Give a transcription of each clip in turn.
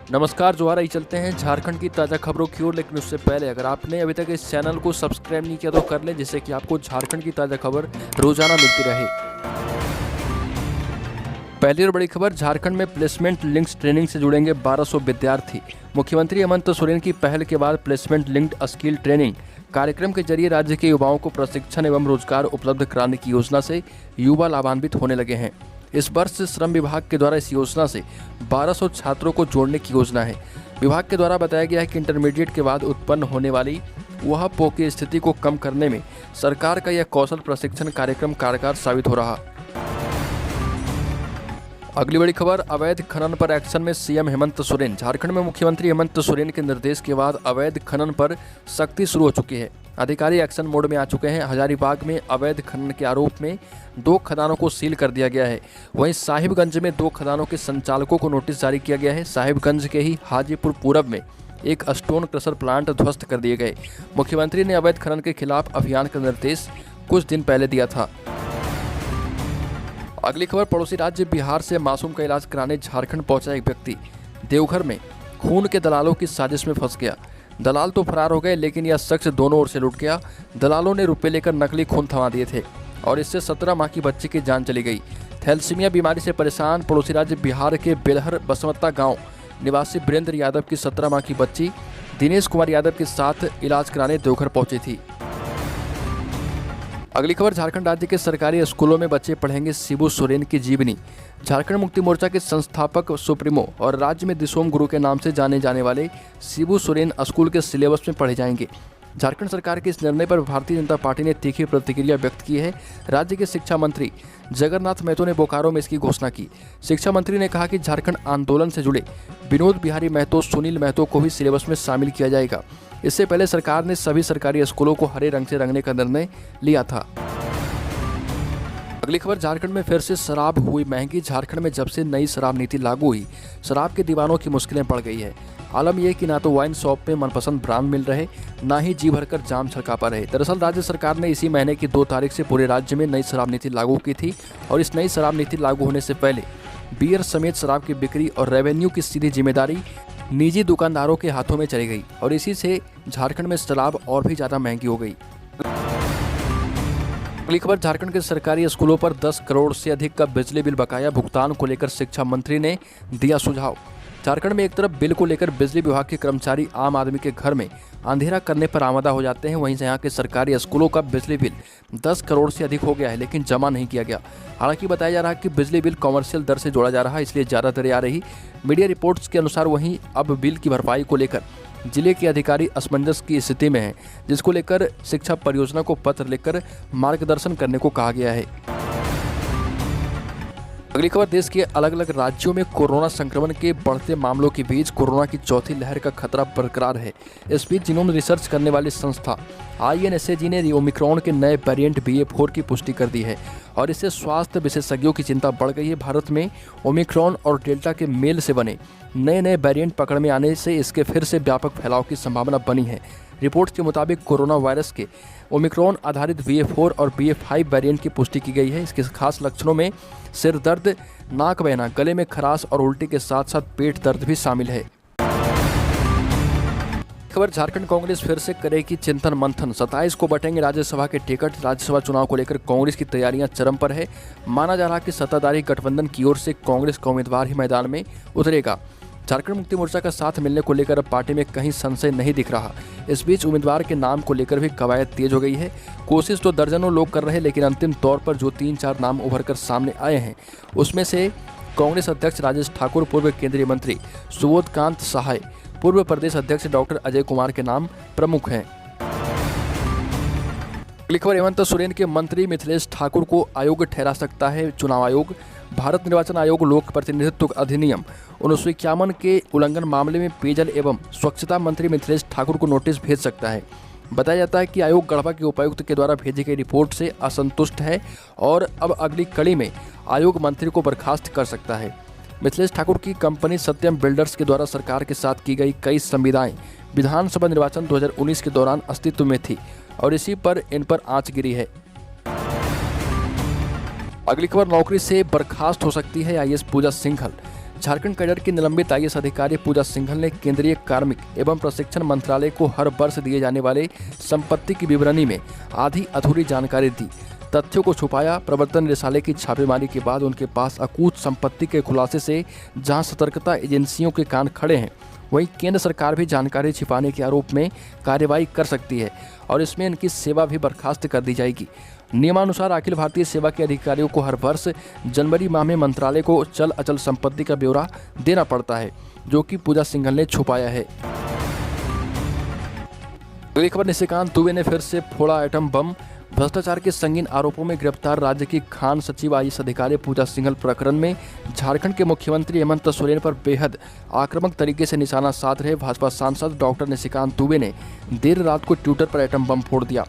नमस्कार, जोहार। आई चलते हैं झारखंड की ताज़ा खबरों की ओर, लेकिन उससे पहले अगर आपने अभी तक इस चैनल को सब्सक्राइब नहीं किया तो कर लें, जिससे कि आपको झारखंड की ताज़ा खबर रोजाना मिलती रहे। पहली और बड़ी खबर, झारखंड में प्लेसमेंट लिंक्स ट्रेनिंग से जुड़ेंगे 1200 विद्यार्थी। मुख्यमंत्री हेमंत सोरेन की पहल के बाद प्लेसमेंट लिंक्ड स्किल ट्रेनिंग कार्यक्रम के जरिए राज्य के युवाओं को प्रशिक्षण एवं रोजगार उपलब्ध कराने की योजना से युवा लाभान्वित होने लगे हैं। इस वर्ष श्रम विभाग के द्वारा इस योजना से 1200 छात्रों को जोड़ने की योजना है। विभाग के द्वारा बताया गया है कि इंटरमीडिएट के बाद उत्पन्न होने वाली ऊहापोह की स्थिति को कम करने में सरकार का यह कौशल प्रशिक्षण कार्यक्रम कारगर साबित हो रहा। अगली बड़ी खबर, अवैध खनन पर एक्शन में सीएम हेमंत सोरेन। झारखंड में मुख्यमंत्री हेमंत सोरेन के निर्देश के बाद अवैध खनन पर सख्ती शुरू हो चुकी है। अधिकारी एक्शन मोड में आ चुके हैं। हजारीबाग में अवैध खनन के आरोप में 2 खदानों को सील कर दिया गया है। वहीं साहिबगंज में 2 खदानों के संचालकों को नोटिस जारी किया गया है। साहिबगंज के ही हाजीपुर पूरब में एक स्टोन क्रशर प्लांट ध्वस्त कर दिए गए। मुख्यमंत्री ने अवैध खनन के खिलाफ अभियान का निर्देश कुछ दिन पहले दिया था। अगली खबर, पड़ोसी राज्य बिहार से मासूम का इलाज कराने झारखंड पहुंचा एक व्यक्ति। देवघर में खून के दलालों की साजिश में फंस गया। दलाल तो फरार हो गए, लेकिन यह शख्स दोनों ओर से लुट गया। दलालों ने रुपए लेकर नकली खून थमा दिए थे और इससे 17 माह की बच्ची की जान चली गई। थैलेसीमिया बीमारी से परेशान पड़ोसी राज्य बिहार के बेलहर बसवत्ता गांव निवासी वीरेंद्र यादव की 17 माह की बच्ची दिनेश कुमार यादव के साथ इलाज कराने देवघर पहुंची थी। अगली खबर, झारखंड राज्य के सरकारी स्कूलों में बच्चे पढ़ेंगे शिबू सोरेन की जीवनी। झारखंड मुक्ति मोर्चा के संस्थापक सुप्रीमो और राज्य में दिशोम गुरु के नाम से जाने जाने वाले शिबू सोरेन स्कूल के सिलेबस में पढ़े जाएंगे। झारखंड सरकार के इस निर्णय पर भारतीय जनता पार्टी ने तीखी प्रतिक्रिया व्यक्त की है। राज्य के शिक्षा मंत्री जगन्नाथ महतो ने बोकारो में इसकी घोषणा की। शिक्षा मंत्री ने कहा कि झारखंड आंदोलन से जुड़े विनोद बिहारी महतो, सुनील महतो को भी सिलेबस में शामिल किया जाएगा। इससे पहले सरकार ने सभी सरकारी स्कूलों को हरे रंग से रंगने का निर्णय लिया था। अगली खबर, झारखंड में फिर से शराब हुई महंगी। झारखंड में जब से नई शराब नीति लागू हुई, शराब के दीवानों की मुश्किलें बढ़ गई है। आलम यह कि ना तो वाइन शॉप में मनपसंद ब्रांड मिल रहे, ना ही जी भरकर जाम छलका पा रहे। दरअसल राज्य सरकार ने इसी महीने की 2 तारीख से पूरे राज्य में नई शराब नीति लागू की थी और इस नई शराब नीति लागू होने से पहले बियर समेत शराब की बिक्री और रेवेन्यू की सीधी जिम्मेदारी निजी दुकानदारों के हाथों में चली गई और इसी से झारखंड में शराब और भी ज़्यादा महंगी हो गई। अगली खबर, झारखंड के सरकारी स्कूलों पर 10 करोड़ से अधिक का बिजली बिल बकाया भुगतान को लेकर शिक्षा मंत्री ने दिया सुझाव। झारखंड में एक तरफ बिल को लेकर बिजली विभाग के कर्मचारी आम आदमी के घर में अंधेरा करने पर आमादा हो जाते हैं, वहीं यहाँ के सरकारी स्कूलों का बिजली बिल 10 करोड़ से अधिक हो गया है, लेकिन जमा नहीं किया गया। हालांकि बताया जा रहा है कि बिजली बिल कॉमर्शियल दर से जोड़ा जा रहा है, इसलिए ज़्यादा दरें आ रही। मीडिया रिपोर्ट्स के अनुसार वहीं अब बिल की भरपाई को लेकर जिले के अधिकारी असमंजस की स्थिति में हैं, जिसको लेकर शिक्षा परियोजना को पत्र लिखकर मार्गदर्शन करने को कहा गया है। अगली खबर, देश के अलग अलग राज्यों में कोरोना संक्रमण के बढ़ते मामलों के बीच कोरोना की चौथी लहर का खतरा बरकरार है। इस बीच जीनोम रिसर्च करने वाली संस्था INSAG ने ओमिक्रॉन के नए वेरिएंट BA.4 की पुष्टि कर दी है और इससे स्वास्थ्य विशेषज्ञों की चिंता बढ़ गई है। भारत में ओमिक्रॉन और डेल्टा के मेल से बने नए वेरिएंट पकड़ में आने से इसके फिर से व्यापक फैलाव की संभावना बनी है। रिपोर्ट्स के मुताबिक कोरोना वायरस के ओमिक्रॉन आधारित BA.4 और BA.5 वेरिएंट की पुष्टि की गई है। इसके खास लक्षणों में सिर दर्द, नाक बहना, गले में खराश और उल्टी के साथ साथ पेट दर्द भी शामिल है। खबर, झारखंड कांग्रेस फिर से करेगी चिंतन मंथन। 27 को बटेंगे राज्यसभा के टिकट। राज्यसभा चुनाव को लेकर कांग्रेस की तैयारियां चरम पर है। माना जा रहा है कि सत्ताधारी गठबंधन की ओर से कांग्रेस का उम्मीदवार ही मैदान में उतरेगा। झारखंड मुक्ति मोर्चा का साथ मिलने को लेकर अब पार्टी में कहीं संशय नहीं दिख रहा। इस बीच उम्मीदवार के नाम को लेकर भी कवायद तेज हो गई है। कोशिश तो दर्जनों लोग कर रहे हैं, लेकिन अंतिम तौर पर जो 3-4 नाम उभर कर सामने आए हैं, उसमें से कांग्रेस अध्यक्ष राजेश ठाकुर, पूर्व केंद्रीय मंत्री सुबोधकांत सहाय, पूर्व प्रदेश अध्यक्ष डॉक्टर अजय कुमार के नाम प्रमुख हैं। अगली खबर, हेमंत सोरेन के मंत्री मिथिलेश ठाकुर को अयोग्य ठहरा सकता है चुनाव आयोग। भारत निर्वाचन आयोग लोक प्रतिनिधित्व अधिनियम 1951 के उल्लंघन मामले में पेयजल एवं स्वच्छता मंत्री मिथिलेश ठाकुर को नोटिस भेज सकता है। बताया जाता है कि आयोग गढ़वा के उपायुक्त के द्वारा भेजी गई रिपोर्ट से असंतुष्ट है और अब अगली कड़ी में आयोग मंत्री को बर्खास्त कर सकता है। मिथिलेश ठाकुर की कंपनी सत्यम बिल्डर्स के द्वारा सरकार के साथ की गई कई संविदाएं विधानसभा निर्वाचन 2019 के दौरान अस्तित्व में थी और इसी पर इन पर आंच गिरी है। अगली खबर, नौकरी से बर्खास्त हो सकती है आईएएस पूजा सिंघल। झारखंड कैडर की निलंबित आईएएस अधिकारी पूजा सिंघल ने केंद्रीय कार्मिक एवं प्रशिक्षण मंत्रालय को हर वर्ष दिए जाने वाले संपत्ति की विवरणी में आधी अधूरी जानकारी दी, तथ्यों को छुपाया। प्रवर्तन निदेशालय की छापेमारी के बाद उनके पास अकूत संपत्ति के खुलासे से जहां सतर्कता एजेंसियों के कान खड़े हैं, वहीं केंद्र सरकार भी जानकारी छिपाने के आरोप में कार्रवाई कर सकती है और इसमें इनकी सेवा भी बर्खास्त कर दी जाएगी। नियमानुसार अखिल भारतीय सेवा के अधिकारियों को हर वर्ष जनवरी माह में मंत्रालय को चल अचल संपत्ति का ब्यौरा देना पड़ता है, जो कि पूजा सिंघल ने छुपाया है। अगली खबर, निशिकांत दुबे ने फिर से फोड़ा एटम बम। भ्रष्टाचार के संगीन आरोपों में गिरफ्तार राज्य की खान सचिव आईएएस अधिकारी पूजा सिंघल प्रकरण में झारखंड के मुख्यमंत्री हेमंत सोरेन पर बेहद आक्रामक तरीके से निशाना साध रहे भाजपा सांसद डॉक्टर निशिकांत दुबे ने देर रात को ट्विटर पर एटम बम फोड़ दिया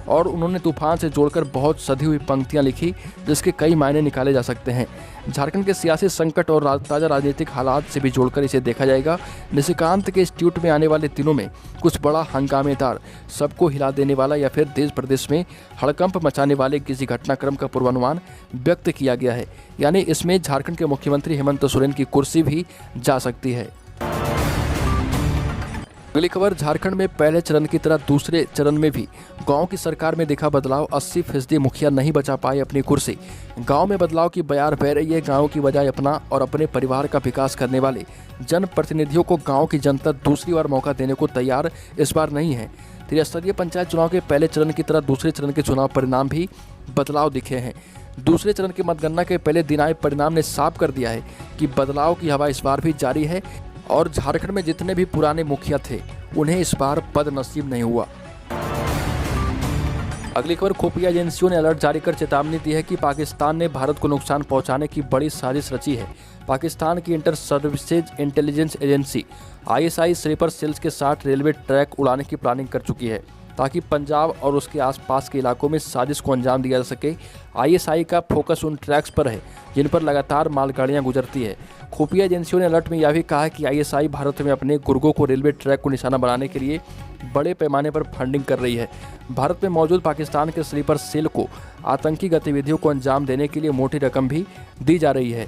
और उन्होंने तूफान से जोड़कर बहुत सधी हुई पंक्तियां लिखी, जिसके कई मायने निकाले जा सकते हैं। झारखंड के सियासी संकट और ताज़ा राजनीतिक हालात से भी जोड़कर इसे देखा जाएगा। निशिकांत के इस ट्वीट में आने वाले दिनों में कुछ बड़ा हंगामेदार, सबको हिला देने वाला या फिर देश प्रदेश में हड़कंप मचाने वाले किसी घटनाक्रम का पूर्वानुमान व्यक्त किया गया है। यानी इसमें झारखंड के मुख्यमंत्री हेमंत सोरेन की कुर्सी भी जा सकती है। अगली खबर, झारखंड में पहले चरण की तरह दूसरे चरण में भी गांव की सरकार में दिखा बदलाव। 80% मुखिया नहीं बचा पाए अपनी कुर्सी। गांव में बदलाव की बयार बह रही है। गांव की बजाय अपना और अपने परिवार का विकास करने वाले जनप्रतिनिधियों को गांव की जनता दूसरी बार मौका देने को तैयार इस बार नहीं है। त्रिस्तरीय पंचायत चुनाव के पहले चरण की तरह दूसरे चरण के चुनाव परिणाम भी बदलाव दिखे हैं। दूसरे चरण की मतगणना के पहले दिन आए परिणाम ने साफ कर दिया है कि बदलाव की हवा इस बार भी जारी है और झारखंड में जितने भी पुराने मुखिया थे उन्हें इस बार पद नसीब नहीं हुआ। अगली खबर, खुफिया एजेंसियों ने अलर्ट जारी कर चेतावनी दी है कि पाकिस्तान ने भारत को नुकसान पहुंचाने की बड़ी साजिश रची है। पाकिस्तान की inter services intelligence agency ISI sleeper cells के साथ रेलवे ट्रैक उड़ाने की प्लानिंग कर चुकी है ताकि पंजाब और उसके आसपास के इलाकों में साजिश को अंजाम दिया जा सके। आईएसआई का फोकस उन ट्रैक्स पर है जिन पर लगातार मालगाड़ियां गुजरती है। खुफिया एजेंसियों ने अलर्ट में यह भी कहा है कि आईएसआई भारत में अपने गुर्गों को रेलवे ट्रैक को निशाना बनाने के लिए बड़े पैमाने पर फंडिंग कर रही है। भारत में मौजूद पाकिस्तान के स्लीपर सेल को आतंकी गतिविधियों को अंजाम देने के लिए मोटी रकम भी दी जा रही है।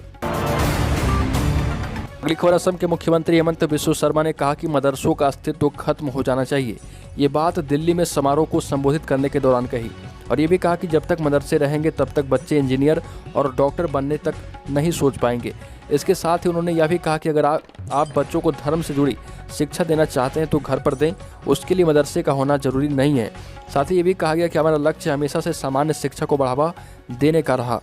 अगली खबर, असम के मुख्यमंत्री हेमंत बिस्व शर्मा ने कहा कि मदरसों का अस्तित्व खत्म हो जाना चाहिए। ये बात दिल्ली में समारोह को संबोधित करने के दौरान कही और ये भी कहा कि जब तक मदरसे रहेंगे तब तक बच्चे इंजीनियर और डॉक्टर बनने तक नहीं सोच पाएंगे। इसके साथ ही उन्होंने यह भी कहा कि अगर आप बच्चों को धर्म से जुड़ी शिक्षा देना चाहते हैं तो घर पर दें, उसके लिए मदरसे का होना जरूरी नहीं है। साथ ही ये भी कहा गया कि हमारा लक्ष्य हमेशा से सामान्य शिक्षा को बढ़ावा देने का रहा।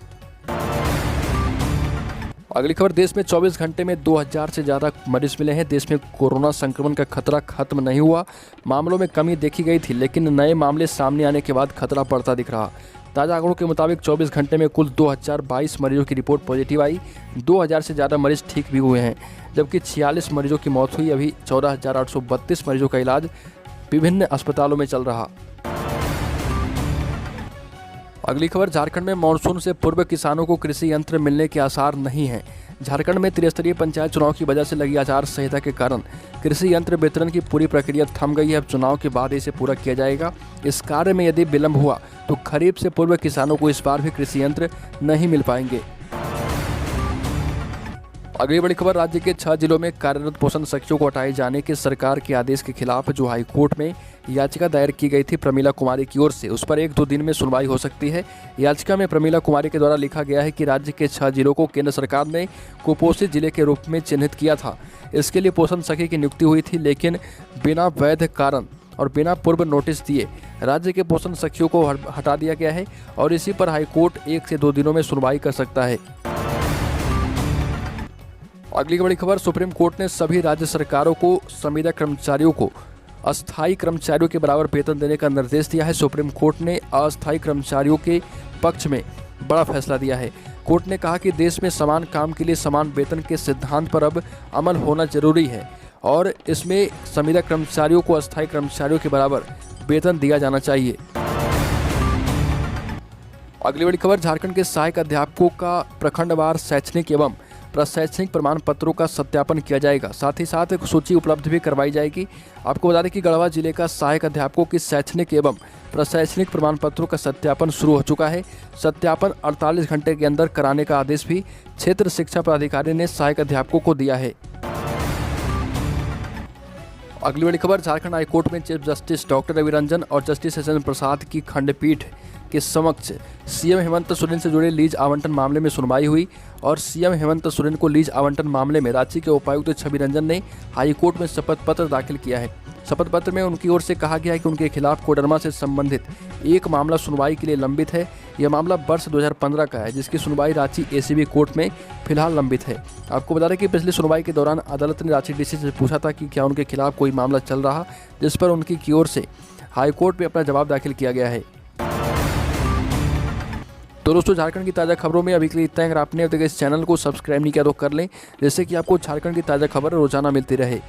अगली खबर, देश में 24 घंटे में 2000 से ज़्यादा मरीज मिले हैं। देश में कोरोना संक्रमण का खतरा खत्म नहीं हुआ। मामलों में कमी देखी गई थी, लेकिन नए मामले सामने आने के बाद खतरा बढ़ता दिख रहा। ताज़ा आंकड़ों के मुताबिक 24 घंटे में कुल 2022 मरीजों की रिपोर्ट पॉजिटिव आई। 2000 से ज़्यादा मरीज ठीक भी हुए हैं, जबकि 46 मरीजों की मौत हुई। अभी 14,832 मरीजों का इलाज विभिन्न अस्पतालों में चल रहा। अगली खबर, झारखंड में मानसून से पूर्व किसानों को कृषि यंत्र मिलने के आसार नहीं हैं। झारखंड में त्रिस्तरीय पंचायत चुनाव की वजह से लगी आचार संहिता के कारण कृषि यंत्र वितरण की पूरी प्रक्रिया थम गई है। अब चुनाव के बाद इसे पूरा किया जाएगा। इस कार्य में यदि विलंब हुआ तो खरीफ से पूर्व किसानों को इस बार भी कृषि यंत्र नहीं मिल पाएंगे। अगली बड़ी खबर, राज्य के 6 जिलों में कार्यरत पोषण सखियों को हटाए जाने के सरकार के आदेश के खिलाफ जो हाईकोर्ट में याचिका दायर की गई थी प्रमीला कुमारी की ओर से, उस पर 1-2 दिन में सुनवाई हो सकती है। याचिका में प्रमीला कुमारी के द्वारा लिखा गया है कि राज्य के 6 जिलों को केंद्र सरकार ने कुपोषित जिले के रूप में चिन्हित किया था। इसके लिए पोषण सखी की नियुक्ति हुई थी, लेकिन बिना वैध कारण और बिना पूर्व नोटिस दिए राज्य के पोषण सखियों को हटा दिया गया है और इसी पर हाईकोर्ट 1 से 2 दिनों में सुनवाई कर सकता है। अगली बड़ी खबर, सुप्रीम कोर्ट ने सभी राज्य सरकारों को संविदा कर्मचारियों को अस्थायी कर्मचारियों के बराबर वेतन देने का निर्देश दिया है। सुप्रीम कोर्ट ने अस्थायी कर्मचारियों के पक्ष में बड़ा फैसला दिया है। कोर्ट ने कहा कि देश में समान काम के लिए समान वेतन के सिद्धांत पर अब अमल होना जरूरी है और इसमें संविदा कर्मचारियों को अस्थायी कर्मचारियों के बराबर वेतन दिया जाना चाहिए। अगली बड़ी खबर, झारखंड के सहायक अध्यापकों का प्रखंडवार शैक्षणिक एवं प्रशैक्षणिक प्रमाण पत्रों का सत्यापन किया जाएगा। साथ ही साथ एक सूची उपलब्ध भी करवाई जाएगी। आपको बता दें कि गढ़वा जिले का सहायक अध्यापकों की शैक्षणिक एवं प्रशासनिक प्रमाण पत्रों का सत्यापन शुरू हो चुका है। सत्यापन 48 घंटे के अंदर कराने का आदेश भी क्षेत्र शिक्षा पदाधिकारी ने सहायक अध्यापकों को दिया है। अगली बड़ी खबर, झारखंड हाईकोर्ट में chief justice doctor Ravi Ranjan और जस्टिस एस एन प्रसाद की खंडपीठ के समक्ष सीएम हेमंत सोरेन से जुड़े लीज आवंटन मामले में सुनवाई हुई और सीएम हेमंत सोरेन को लीज आवंटन मामले में रांची के उपायुक्त छवि रंजन ने हाईकोर्ट में शपथ पत्र दाखिल किया है। शपथ पत्र में उनकी ओर से कहा गया है कि उनके खिलाफ कोडरमा से संबंधित एक मामला सुनवाई के लिए लंबित है। यह मामला वर्ष 2015 का है, जिसकी सुनवाई रांची एसीबी कोर्ट में फिलहाल लंबित है। आपको बता दें कि पिछली सुनवाई के दौरान अदालत ने रांची डीसी से पूछा था कि क्या उनके खिलाफ कोई मामला चल रहा, जिस पर उनकी की ओर से हाईकोर्ट में अपना जवाब दाखिल किया गया है। तो दोस्तों, झारखंड की ताज़ा खबरों में अभी के लिए इतना है। अगर आपने अब तक इस चैनल को सब्सक्राइब नहीं किया तो कर लें, जिससे कि आपको झारखंड की ताज़ा खबर रोजाना मिलती रहे।